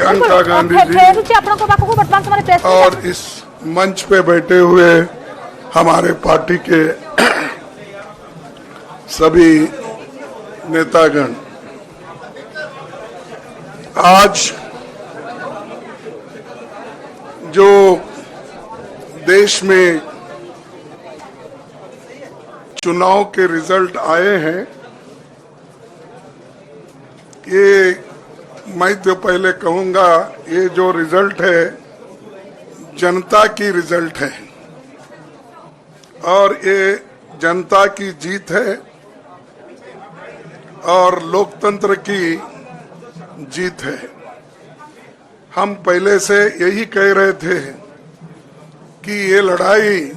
प्रियंका गांधी जी और इस मंच पे बैठे हुए हमारे पार्टी के सभी नेतागण, आज जो देश में चुनाव के रिजल्ट आए हैं, ये मैं तो पहले कहूंगा, ये जो रिजल्ट है जनता की रिजल्ट है और ये जनता की जीत है और लोकतंत्र की जीत है। हम पहले से यही कह रहे थे कि ये लड़ाई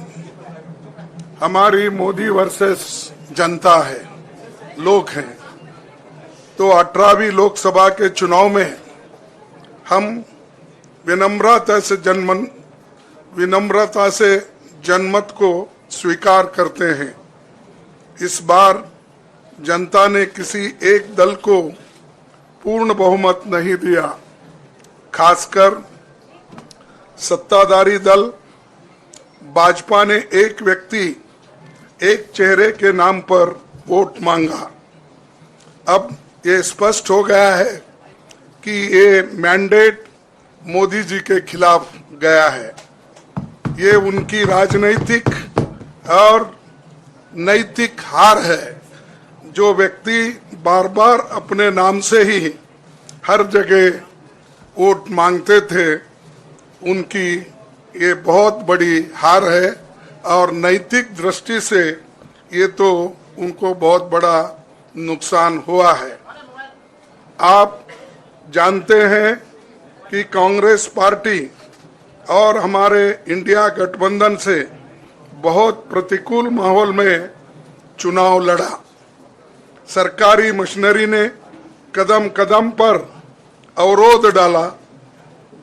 हमारी मोदी वर्सेस जनता है, लोग हैं। तो 18वीं लोकसभा के चुनाव में हम विनम्रता से जनमत को स्वीकार करते हैं। इस बार जनता ने किसी एक दल को पूर्ण बहुमत नहीं दिया, खासकर सत्ताधारी दल भाजपा ने एक व्यक्ति एक चेहरे के नाम पर वोट मांगा। अब ये स्पष्ट हो गया है कि ये मैंडेट मोदी जी के खिलाफ गया है। ये उनकी राजनीतिक और नैतिक हार है। जो व्यक्ति बार बार अपने नाम से ही हर जगह वोट मांगते थे, उनकी ये बहुत बड़ी हार है और नैतिक दृष्टि से ये तो उनको बहुत बड़ा नुकसान हुआ है। आप जानते हैं कि कांग्रेस पार्टी और हमारे इंडिया गठबंधन से बहुत प्रतिकूल माहौल में चुनाव लड़ा। सरकारी मशीनरी ने कदम कदम पर अवरोध डाला,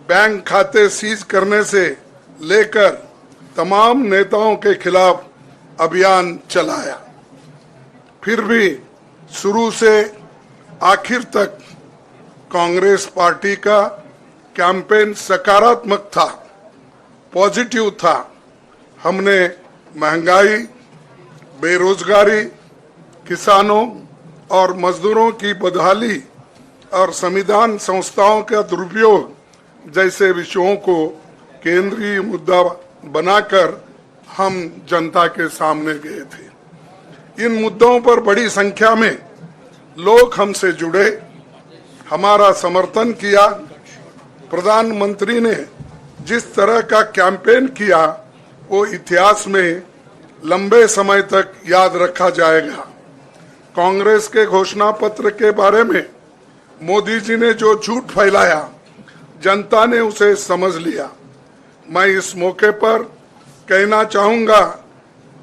बैंक खाते सीज करने से लेकर तमाम नेताओं के खिलाफ अभियान चलाया। फिर भी शुरू से आखिर तक कांग्रेस पार्टी का कैंपेन सकारात्मक था, पॉजिटिव था। हमने महंगाई, बेरोजगारी, किसानों और मजदूरों की बदहाली और संविधान संस्थाओं का दुरुपयोग जैसे विषयों को केंद्रीय मुद्दा बनाकर हम जनता के सामने गए थे। इन मुद्दों पर बड़ी संख्या में लोग हमसे जुड़े, हमारा समर्थन किया। प्रधानमंत्री ने जिस तरह का कैंपेन किया वो इतिहास में लंबे समय तक याद रखा जाएगा। कांग्रेस के घोषणा पत्र के बारे में मोदी जी ने जो झूठ फैलाया, जनता ने उसे समझ लिया। मैं इस मौके पर कहना चाहूंगा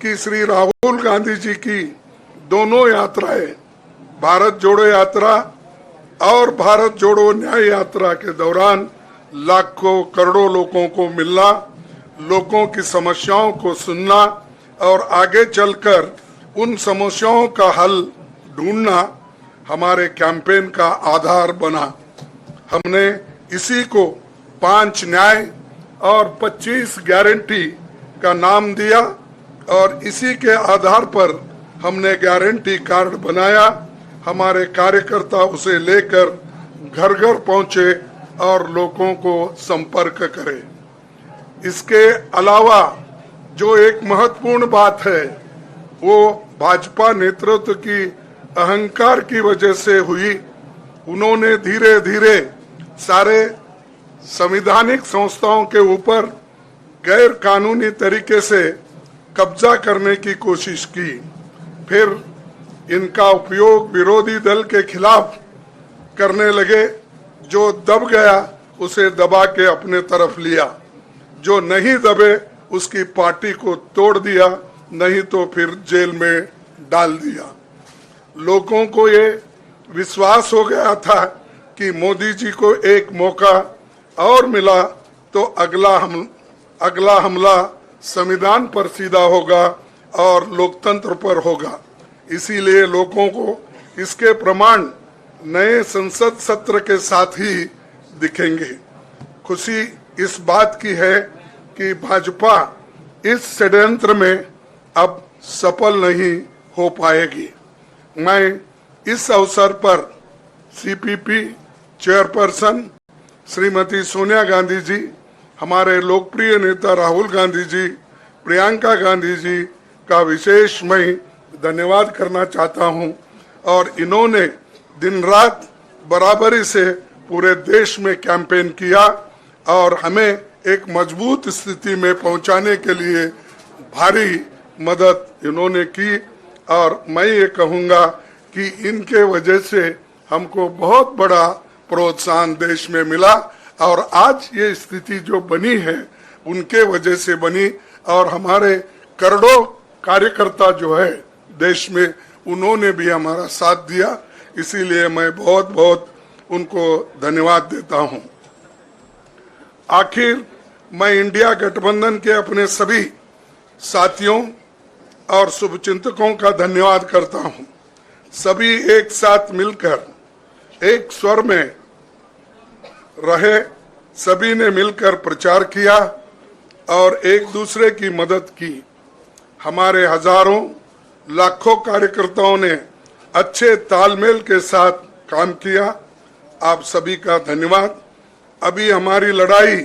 कि श्री राहुल गांधी जी की दोनों यात्राएं, भारत जोड़ो यात्रा और भारत जोड़ो न्याय यात्रा के दौरान लाखों करोड़ों लोगों को मिलना, लोगों की समस्याओं को सुनना और आगे चलकर उन समस्याओं का हल ढूंढना हमारे कैंपेन का आधार बना। हमने इसी को 5 न्याय और 25 गारंटी का नाम दिया और इसी के आधार पर हमने गारंटी कार्ड बनाया। हमारे कार्यकर्ता उसे लेकर घर घर पहुंचे और लोगों को संपर्क करें। इसके अलावा जो एक महत्वपूर्ण बात है वो भाजपा नेतृत्व की अहंकार की वजह से हुई। उन्होंने धीरे धीरे सारे संवैधानिक संस्थाओं के ऊपर गैर कानूनी तरीके से कब्जा करने की कोशिश की। फिर इनका उपयोग विरोधी दल के खिलाफ करने लगे। जो दब गया उसे दबा के अपने तरफ लिया, जो नहीं दबे उसकी पार्टी को तोड़ दिया, नहीं तो फिर जेल में डाल दिया। लोगों को ये विश्वास हो गया था कि मोदी जी को एक मौका और मिला तो अगला हमला संविधान पर सीधा होगा और लोकतंत्र पर होगा। इसीलिए लोगों को इसके प्रमाण नए संसद सत्र के साथ ही दिखेंगे। खुशी इस बात की है कि भाजपा इस षड्यंत्र में अब सफल नहीं हो पाएगी। मैं इस अवसर पर सीपीपी चेयरपर्सन श्रीमती सोनिया गांधी जी, हमारे लोकप्रिय नेता राहुल गांधी जी, प्रियंका गांधी जी का विशेष मैं धन्यवाद करना चाहता हूं। और इन्होंने दिन रात बराबरी से पूरे देश में कैंपेन किया और हमें एक मजबूत स्थिति में पहुंचाने के लिए भारी मदद इन्होंने की। और मैं ये कहूँगा कि इनके वजह से हमको बहुत बड़ा प्रोत्साहन देश में मिला और आज ये स्थिति जो बनी है उनके वजह से बनी। और हमारे करोड़ों कार्यकर्ता जो है देश में, उन्होंने भी हमारा साथ दिया, इसीलिए मैं बहुत बहुत उनको धन्यवाद देता हूं। आखिर मैं इंडिया गठबंधन के अपने सभी साथियों और शुभचिंतकों का धन्यवाद करता हूं। सभी एक साथ मिलकर एक स्वर में रहे, सभी ने मिलकर प्रचार किया और एक दूसरे की मदद की। हमारे हजारों लाखों कार्यकर्ताओं ने अच्छे तालमेल के साथ काम किया। आप सभी का धन्यवाद। अभी हमारी लड़ाई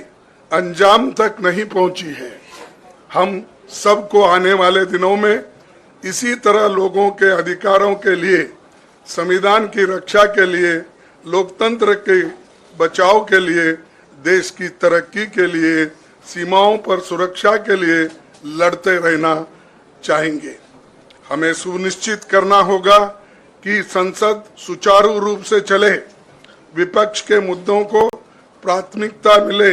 अंजाम तक नहीं पहुंची है। हम सबको आने वाले दिनों में इसी तरह लोगों के अधिकारों के लिए, संविधान की रक्षा के लिए, लोकतंत्र के बचाव के लिए, देश की तरक्की के लिए, सीमाओं पर सुरक्षा के लिए लड़ते रहना चाहेंगे। हमें सुनिश्चित करना होगा कि संसद सुचारू रूप से चले, विपक्ष के मुद्दों को प्राथमिकता मिले,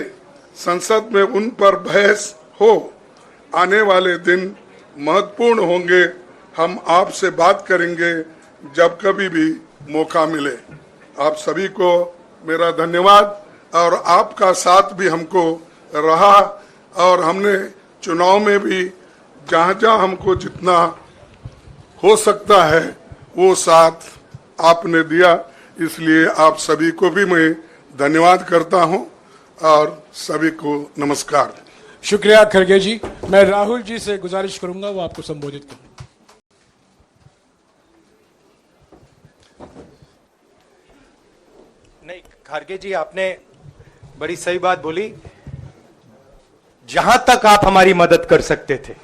संसद में उन पर बहस हो। आने वाले दिन महत्वपूर्ण होंगे। हम आपसे बात करेंगे जब कभी भी मौका मिले। आप सभी को मेरा धन्यवाद। और आपका साथ भी हमको रहा और हमने चुनाव में भी जहाँ जहाँ हमको जितना हो सकता है वो साथ आपने दिया, इसलिए आप सभी को भी मैं धन्यवाद करता हूं और सभी को नमस्कार। शुक्रिया खड़गे जी। मैं राहुल जी से गुजारिश करूंगा वो आपको संबोधित करें। नहीं, खड़गे जी आपने बड़ी सही बात बोली। जहां तक आप हमारी मदद कर सकते थे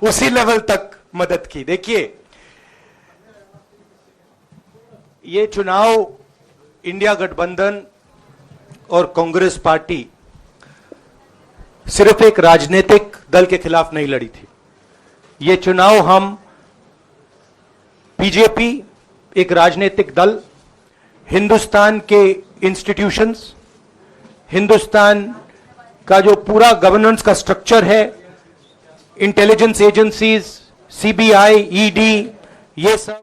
उसी लेवल तक मदद की। देखिए, ये चुनाव इंडिया गठबंधन और कांग्रेस पार्टी सिर्फ एक राजनीतिक दल के खिलाफ नहीं लड़ी थी। ये चुनाव हम बीजेपी एक राजनीतिक दल, हिंदुस्तान के इंस्टीट्यूशंस, हिंदुस्तान का जो पूरा गवर्नेंस का स्ट्रक्चर है, इंटेलिजेंस एजेंसीज, सीबीआई, ईडी, ये सब